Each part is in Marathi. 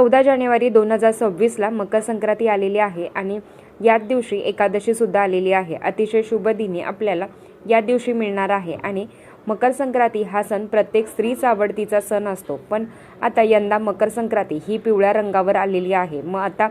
14 जानेवारी 2026ला मकर संक्रांती आलेली आहे आणि याच दिवशी एकादशी सुद्धा आलेली आहे। अतिशय शुभ दिनी आपल्याला या दिवशी मिळणार आहे आणि मकर संक्रांती हा सण प्रत्येक स्त्रीचा आवडतीचा सण असतो। पण आता यंदा मकर संक्रांती ही पिवळ्या रंगावर आलेली आहे। मग आता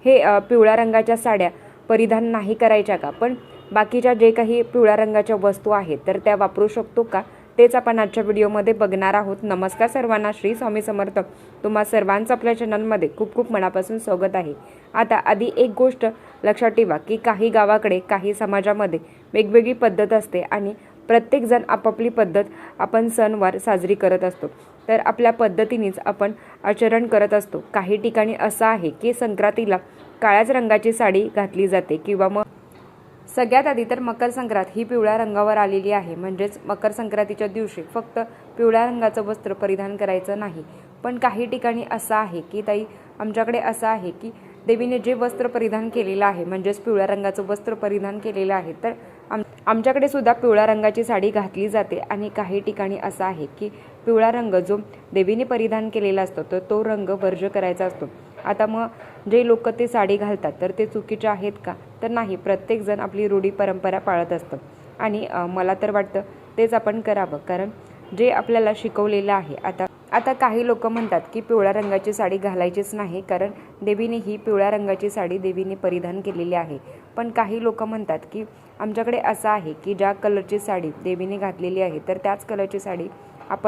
हे पिवळ्या रंगाच्या साड्या परिधान नाही करायच्या का, पण बाकीच्या जे काही पिवळ्या रंगाच्या वस्तू आहेत तर त्या वापरू शकतो का, तेच आपण आजच्या व्हिडिओमध्ये बघणार आहोत। नमस्कार सर्वांना, श्री स्वामी समर्थ। तुम्हा सर्वांचं आपल्या चॅनलमध्ये खूप खूप मनापासून स्वागत आहे। आता आधी एक गोष्ट लक्षात ठेवा की काही गावाकडे काही समाजामध्ये वेगवेगळी पद्धत असते आणि प्रत्येकजण आपापली पद्धत आपण सणवार साजरी करत असतो। तर आपल्या पद्धतीनेच आपण आचरण करत असतो। काही ठिकाणी असं आहे की संक्रांतीला काळ्याच रंगाची साडी घातली जाते किंवा मग सगळ्यात आधी तर मकर संक्रांत ही पिवळ्या रंगावर आलेली आहे। म्हणजेच मकर संक्रांतीच्या दिवशी फक्त पिवळ्या रंगाचं वस्त्र परिधान करायचं नाही। पण काही ठिकाणी असं आहे की ताई, आमच्याकडे असं आहे की देवीने जे वस्त्र परिधान केलेलं आहे म्हणजेच पिवळ्या रंगाचं वस्त्र परिधान केलेलं आहे, तर आमच्याकडे सुद्धा पिवळ्या रंगाची साडी घातली जाते। आणि काही ठिकाणी असं आहे की पिवळा रंग जो देवीने परिधान केलेला असतो तर तो रंग वर्ज्य करायचा असतो। आता मग जे लोक ते साडी घालतात तर ते चुकीचे आहेत का, तर नाही। प्रत्येकजण आपली रूढी परंपरा पाळत असतं आणि मला तर वाटतं तेच आपण करावं, कारण जे आपल्याला शिकवलेलं आहे। आता काही लोक म्हणतात की पिवळ्या रंगाची साडी घालायचीच नाही, कारण देवीने ही पिवळ्या रंगाची साडी देवीने परिधान केलेली आहे। पण काही लोक म्हणतात की आमच्याकडे असं आहे की ज्या कलरची साडी देवीने घातलेली आहे तर त्याच कलरची साडी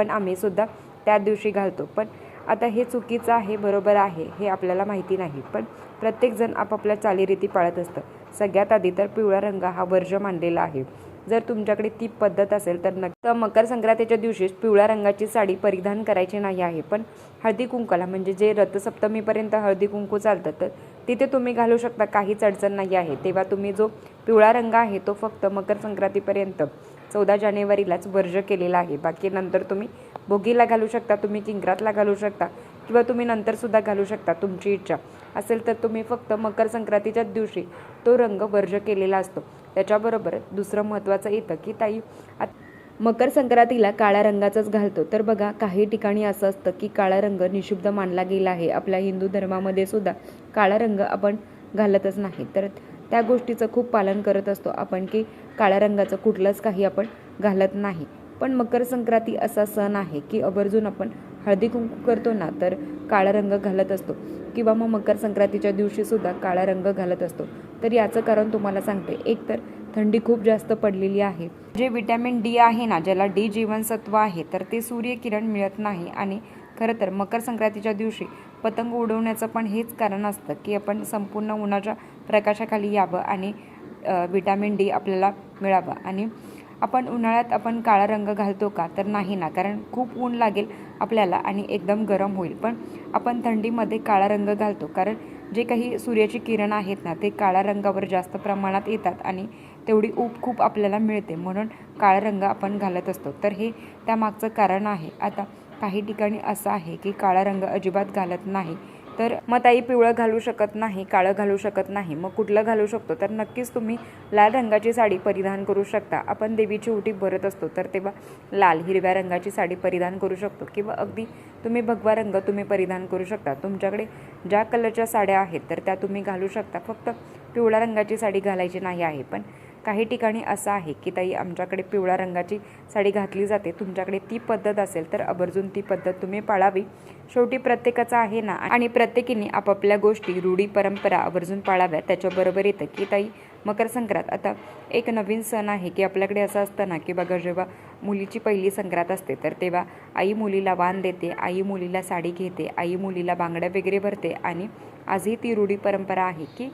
आम्ही सुद्धा त्या दिवशी घालतो। पण आता हे चुकीचं आहे बरोबर आहे हे आपल्याला माहिती नाही, पण प्रत्येकजण आपापल्या चालीरीती पाळत असतं। सगळ्यात आधी तर पिवळा रंग हा वर्ज्य मानलेला आहे। जर तुमच्याकडे ती पद्धत असेल तर मकर संक्रांतीच्या दिवशीच पिवळ्या रंगाची साडी परिधान करायची नाही आहे। पण हळदी कुंकूला म्हणजे जे रथसप्तमीपर्यंत हळदी कुंकू चालतं तर तिथे तुम्ही घालू शकता, काहीच अडचण नाही आहे। तेव्हा तुम्ही जो पिवळा रंग आहे तो फक्त मकर संक्रांतीपर्यंत 14 जानेवारीलाच वर्ज्य केलेला आहे। बाकी नंतर तुम्ही भोगीला घालू शकता, तुम्ही किंक्रातला घालू शकता किंवा तुम्ही नंतर सुद्धा घालू शकता, तुमची इच्छा असेल तर। तुम्ही फक्त मकर संक्रांतीच्या दिवशी तो रंग वर्ज्य केलेला असतो। त्याच्याबरोबर दुसरं महत्त्वाचं येतं की ताई, मकर संक्रांतीला काळ्या रंगाचंच घालतो, तर बघा काही ठिकाणी असं असतं की काळा रंग निषिद्ध मानला गेला आहे। आपल्या हिंदू धर्मामध्ये सुद्धा काळा रंग आपण घालतच नाही, तर त्या गोष्टीचं खूप पालन करत असतो आपण की काळ्या रंगाचं कुठलंच काही आपण घालत नाही। पण मकर संक्रांती असा सण आहे की आवर्जून आपण हळदी कुंकू करतो ना, तर काळा रंग घालत असतो किंवा मग मकर संक्रांतीच्या दिवशी सुद्धा काळा रंग घालत असतो। तर याचं कारण तुम्हाला सांगते, एक तर थंडी खूप जास्त पडलेली आहे, जे विटॅमिन डी आहे ना, ज्याला डी जीवनसत्व आहे, तर ते सूर्यकिरण मिळत नाही। आणि खरं तर मकर संक्रांतीच्या दिवशी पतंग उडवण्याचं पण हेच कारण असतं की आपण संपूर्ण उन्हाच्या प्रकाशाखाली यावं आणि विटॅमिन डी आपल्याला मिळावं। आणि आपण उन्हाळ्यात आपण काळा रंग घालतो का, तर नाही ना, कारण खूप ऊन लागेल आपल्याला आणि एकदम गरम होईल। पण आपण थंडीमध्ये काळा रंग घालतो कारण जे काही सूर्याची किरण आहेत ना ते काळ्या रंगावर जास्त प्रमाणात येतात आणि तेवढी ऊब खूप आपल्याला मिळते, म्हणून काळा रंग आपण घालत असतो। तर हे त्यामागचं कारण आहे। आता काही ठिकाणी असं आहे की काळा रंग अजिबात घालत नाही, तर मग ताई पिवळं घालू शकत नाही, काळं घालू शकत नाही, मग कुठलं घालू शकतो, तर नक्कीच तुम्ही लाल रंगाची साडी परिधान करू शकता। आपण देवीची ओटी भरत असतो तर तेव्हा लाल हिरव्या रंगाची साडी परिधान करू शकतो किंवा अगदी तुम्ही भगवा रंग तुम्ही परिधान करू शकता। तुमच्याकडे ज्या कलरच्या साड्या आहेत तर त्या तुम्ही घालू शकता, फक्त पिवळ्या रंगाची साडी घालायची नाही आहे। पण काही ठिकाणी असं आहे की ताई, आमच्याकडे पिवळ्या रंगाची साडी घातली जाते, तुमच्याकडे ती पद्धत असेल तर आवर्जून ती पद्धत तुम्ही पाळावी। शेवटी प्रत्येकाचं आहे ना, आणि प्रत्येकीने आपापल्या गोष्टी रूढी परंपरा आवर्जून पाळाव्या। त्याच्याबरोबर येतं की ताई, मकर संक्रांत आता एक नवीन सण आहे की आपल्याकडे असं असतं ना की बघा, जेव्हा मुलीची पहिली संक्रांत असते तर तेव्हा आई मुलीला वाण देते, आई मुलीला साडी घेते, आई मुलीला बांगड्या वगैरे भरते। आणि आजही ती रूढी परंपरा आहे की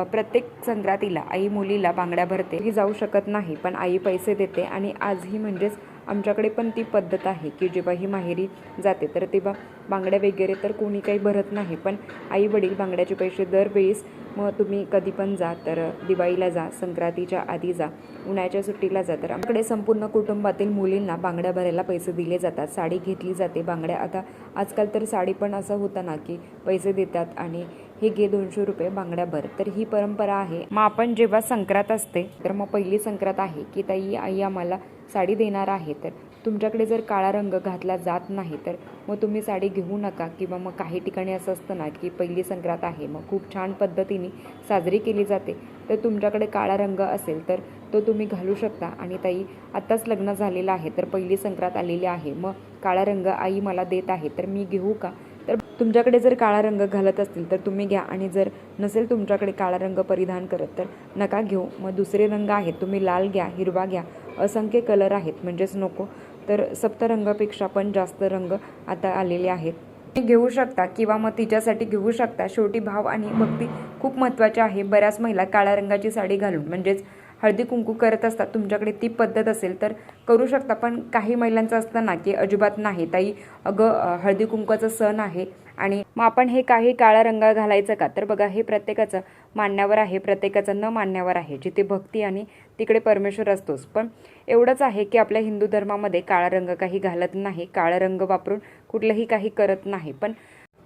प्रत्येक संक्रांतीला आई मुलीला बांगड्या भरते। ही जाऊ शकत नाही पण आई पैसे देते आणि आजही म्हणजेच आमच्याकडे पण ती पद्धत आहे की जेव्हा ही माहेरी जाते तर तेव्हा बांगड्या वगैरे तर कोणी काही भरत नाही, पण आई वडील बांगड्याचे पैसे दरवेळेस, मग तुम्ही कधी पण जा, तर दिवाळीला जा, संक्रांतीच्या आधी जा, उन्हाळ्याच्या सुट्टीला जा, तर आमच्याकडे संपूर्ण कुटुंबातील मुलींना बांगड्या भरायला पैसे दिले जातात, साडी घेतली जाते। बांगड्या आता आजकाल तर साडी पण असं होतं ना की पैसे देतात आणि हे घे 200 रुपये बांगड्या भर, तर ही परंपरा आहे। मग आपण जेव्हा संक्रांत असते तर मग पहिली संक्रांत आहे की ताई आई आम्हाला साडी देणार आहे, तर तुमच्याकडे जर काळा रंग घातला जात नाही तर मग तुम्ही साडी घेऊ नका. किंवा मग काही ठिकाणी असं असतं ना की पहिली संक्रांत आहे, मग खूप छान पद्धतीने साजरी केली जाते, तर तुमच्याकडे काळा रंग असेल तर तो तुम्ही घालू शकता. आणि ताई, आत्ताच लग्न झालेलं आहे, तर पहिली संक्रांत आलेली आहे, मग काळा रंग आई मला देत आहे तर मी घेऊ का? तर तुमच्याकडे जर काळा रंग घालत असतील तर तुम्ही घ्या, आणि जर नसेल तुमच्याकडे काळा रंग परिधान करत तर नका घेऊ. मग दुसरे रंग आहेत, तुम्ही लाल घ्या, हिरवा घ्या, असंख्य कलर आहेत, म्हणजेच नको तर सप्तरंगापेक्षा पण जास्त रंग आता आलेले आहेत, घेऊ शकता. किंवा मग तिच्यासाठी घेऊ शकता. शेवटी भाव आणि भक्ती खूप महत्त्वाचे आहे. बऱ्याच महिला काळ्या रंगाची साडी घालून म्हणजेच हळदी कुंकू करत असतात. तुमच्याकडे ती पद्धत असेल तर करू शकता. पण काही महिलांचं असतं ना की अजिबात नाही ताई, अगं हळदी कुंकवाचा सण आहे आणि मग आपण हे काही काळा रंग घालायचं का? तर बघा, हे प्रत्येकाचं मान्यावर आहे, प्रत्येकाचं न मान्यावर आहे. जिथे भक्ती आणि तिकडे परमेश्वर असतोच. पण एवढंच आहे की आपल्या हिंदू धर्मामध्ये काळा रंग काही घालत नाही, काळा रंग वापरून कुठलंही काही करत नाही.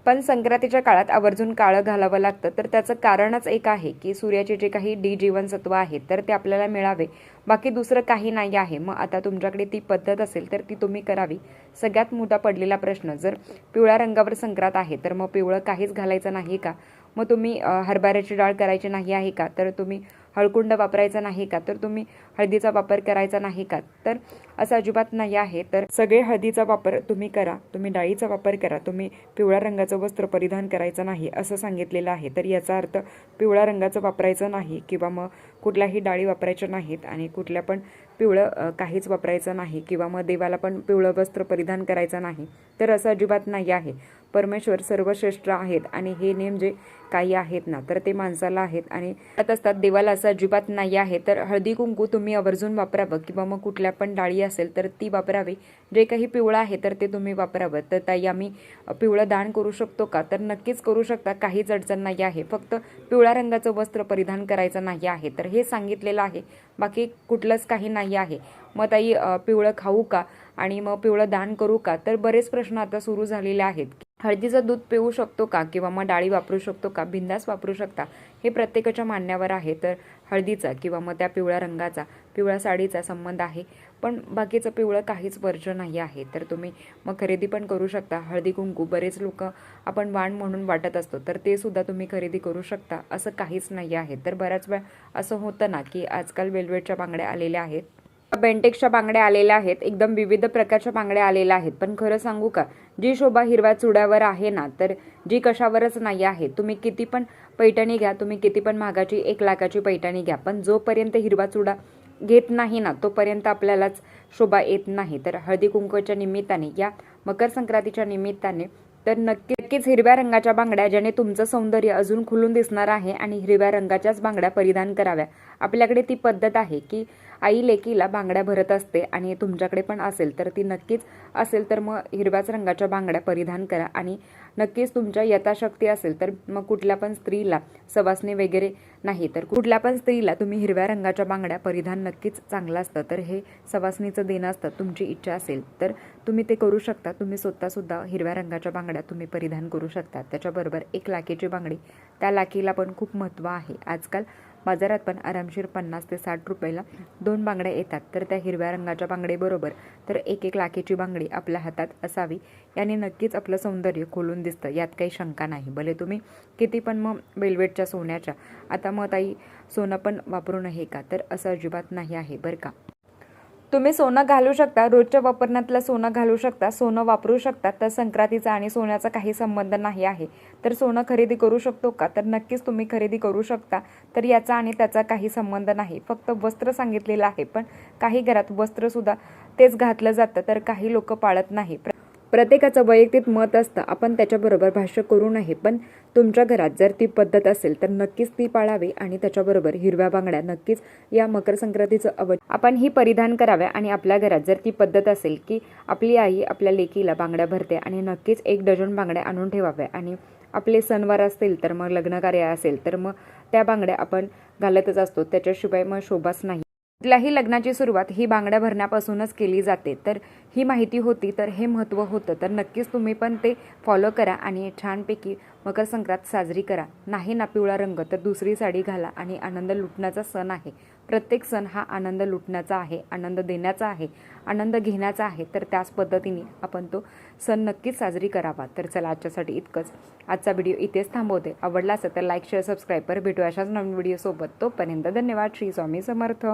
पण संक्रांतीच्या काळात आवर्जून काळं घालावं लागतं. तर त्याचं कारणच एक आहे की सूर्याचे जे काही डी जीवनसत्व आहेत तर ते आपल्याला मिळावे, बाकी दुसरं काही नाही आहे. मग आता तुमच्याकडे ती पद्धत असेल तर ती तुम्ही करावी. सगळ्यात मुद्दा पडलेला प्रश्न, जर पिवळ्या रंगावर संक्रांत आहे तर मग पिवळं काहीच घालायचं नाही का? मग तुम्ही हरभऱ्याची डाळ करायची नाही आहे का? तर तुम्ही हळकुंड वापरायचा नाही का? तर तुम्ही हळदीचा वापर करायचा नाही का? तर असं अजिबात नाही आहे. तर सगळे हळदीचा वापर तुम्ही करा, तुम्ही डाळीचा वापर करा, तुम्ही पिवळ्या रंगाचं वस्त्र परिधान करायचं नाही असं सांगितलेलं आहे. तर याचा अर्थ पिवळ्या रंगाचं वापरायचं नाही, किंवा मग कुठल्याही डाळी वापरायच्या नाहीत, आणि कुठल्या पण पिवळं काहीच वापरायचं नाही, किंवा मग देवाला पण पिवळं वस्त्र परिधान करायचं नाही. तर असं अजिबात नाही आहे. परमेश्वर सर्वश्रेष्ठ आहेत, आणि हे नेम जे काही आहेत ना तर ते माणसाला आहेत आणि असतात, देवाला असं अजिबात नाही आहे. तर हळदी कुंकू तुम्ही आवर्जून वापरावं, किंवा मग कुठल्या पण डाळी असेल तर ती वापरावी. जे काही पिवळं आहे तर ते तुम्ही वापरावं. तर ताई, आम्ही पिवळं दान करू शकतो का? तर नक्कीच करू शकता, काहीच अडचण नाही आहे. फक्त पिवळ्या रंगाचं वस्त्र परिधान करायचं नाही आहे, तर हे सांगितलेलं आहे, बाकी कुठलंच काही नाही आहे. मग ताई, पिवळं खाऊ का आणि मग पिवळं दान करू का? तर बरेच प्रश्न आता सुरू झालेले आहेत. हळदीचं दूध पिऊ शकतो का? किंवा मग डाळी वापरू शकतो का? बिंदास वापरू शकता, हे प्रत्येकाच्या मान्यावर आहे. तर हळदीचा किंवा मग त्या पिवळ्या रंगाचा, पिवळ्या साडीचा संबंध आहे, पण बाकीचं पिवळं काहीच वर्ज नाही आहे. तर तुम्ही मग खरेदी पण करू शकता. हळदी कुंकू बरेच लोक आपण वाण म्हणून वाटत असतो, तर ते सुद्धा तुम्ही खरेदी करू शकता, असं काहीच नाही आहे. तर बऱ्याच वेळा असं होतं ना की आजकाल वेलवेटच्या बांगड्या आलेल्या आहेत, बेंटेक्सच्या बांगड्या आलेल्या आहेत, एकदम विविध प्रकारच्या बांगड्या आलेल्या आहेत. पण खरं सांगू का, जी शोभा हिरव्या चुड्यावर आहे ना, तर जी कशावरच नाही आहे. तुम्ही किती पण पैठणी घ्या, तुम्ही किती पण महागाची 1 लाखाची पैठणी घ्या, पण जोपर्यंत हिरवा चुडा घेत नाही ना तोपर्यंत आपल्यालाच शोभा येत नाही. तर हळदी कुंकवाच्या निमित्ताने, या मकर संक्रांतीच्या निमित्ताने, तर नक्कीच हिरव्या रंगाच्या बांगड्या, ज्याने तुमचं सौंदर्य अजून खुलून दिसणार आहे, आणि हिरव्या रंगाच्याच बांगड्या परिधान कराव्या. आपल्याकडे ती पद्धत आहे की आई लेकीला बांगड्या भरत असते, आणि तुमच्याकडे पण असेल तर ती नक्कीच असेल तर मग हिरव्याच रंगाच्या बांगड्या परिधान करा. आणि नक्कीच तुमच्या यथाशक्ती असेल तर मग कुठल्या पण स्त्रीला, सवासणी वगैरे नाही तर कुठल्या पण स्त्रीला तुम्ही हिरव्या रंगाच्या बांगड्या परिधान नक्कीच चांगलं असतं. तर हे सवासणीचं देणं असतं. तुमची इच्छा असेल तर तुम्ही ते करू शकता. तुम्ही स्वतःसुद्धा हिरव्या रंगाच्या बांगड्या तुम्ही परिधान करू शकता. त्याच्याबरोबर 1 लाखेची बांगडी, त्या लाखीला पण खूप महत्त्व आहे. आजकाल बाजारात पण आरामशीर 50 ते 60 रुपयाला 2 बांगड्या येतात. तर त्या हिरव्या रंगाच्या बांगडीबरोबर तर 1 लाखेची बांगडी आपल्या हातात असावी. याने नक्कीच आपलं सौंदर्य खोलून दिसतं, यात काही शंका नाही. भले तुम्ही किती पण मग वेलवेटच्या सोन्याच्या, आता मग ताई सोनं पण वापरू नये का? तर असं अजिबात नाही आहे बरं का. तुम्ही सोनं घालू शकता, रोजच्या वापरण्यातलं सोनं घालू शकता, सोनं वापरू शकता. तर संक्रांतीचा आणि सोन्याचा काही संबंध नाही आहे. तर सोनं खरेदी करू शकतो का? तर नक्कीच तुम्ही खरेदी करू शकता. तर याचा आणि त्याचा काही संबंध नाही, फक्त वस्त्र सांगितलेलं आहे. पण काही घरात वस्त्रसुद्धा तेच घातलं जातं, तर काही लोक पाळत नाही. प्रत्येकाचं वैयक्तिक मत असतं, आपण त्याच्याबरोबर भाष्य करू नये. पण तुमच्या घरात जर ती पद्धत असेल तर नक्कीच ती पाळावी, आणि त्याच्याबरोबर हिरव्या बांगड्या नक्कीच या मकर संक्रांतीचं आपण ही परिधान कराव्या. आणि आपल्या घरात जर ती पद्धत असेल की आपली आई आपल्या लेकीला बांगड्या भरते, आणि नक्कीच 1 डझन बांगड्या आणून ठेवाव्या. आणि आपले सणवार असतील तर मग लग्नकार्य असेल तर मग त्या बांगड्या आपण घालतच असतो, त्याच्याशिवाय मग शोभाच नाही. कुठल्याही लग्नाची सुरुवात ही बांगड्या भरण्यापासूनच केली जाते. तर ही माहिती होती, तर हे महत्त्व होतं. तर नक्कीच तुम्ही पण ते फॉलो करा, आणि छानपैकी मकर संक्रांत साजरी करा. नाही ना पिवळा रंग तर दुसरी साडी घाला आणि आनंद लुटण्याचा सण आहे. प्रत्येक सण हा आनंद लुटण्याचा आहे, आनंद देण्याचा आहे, आनंद घेण्याचा आहे. तर त्याच पद्धतीने आपण तो सण नक्कीच साजरी करावा. तर चला आजच्यासाठी इतकंच. आजचा व्हिडिओ इथेच थांबवते. आवडला असेल तर लाईक, शेअर, सबस्क्राईब. भेटूया अशाच नवीन व्हिडिओसोबत. तोपर्यंत धन्यवाद. श्री स्वामी समर्थ.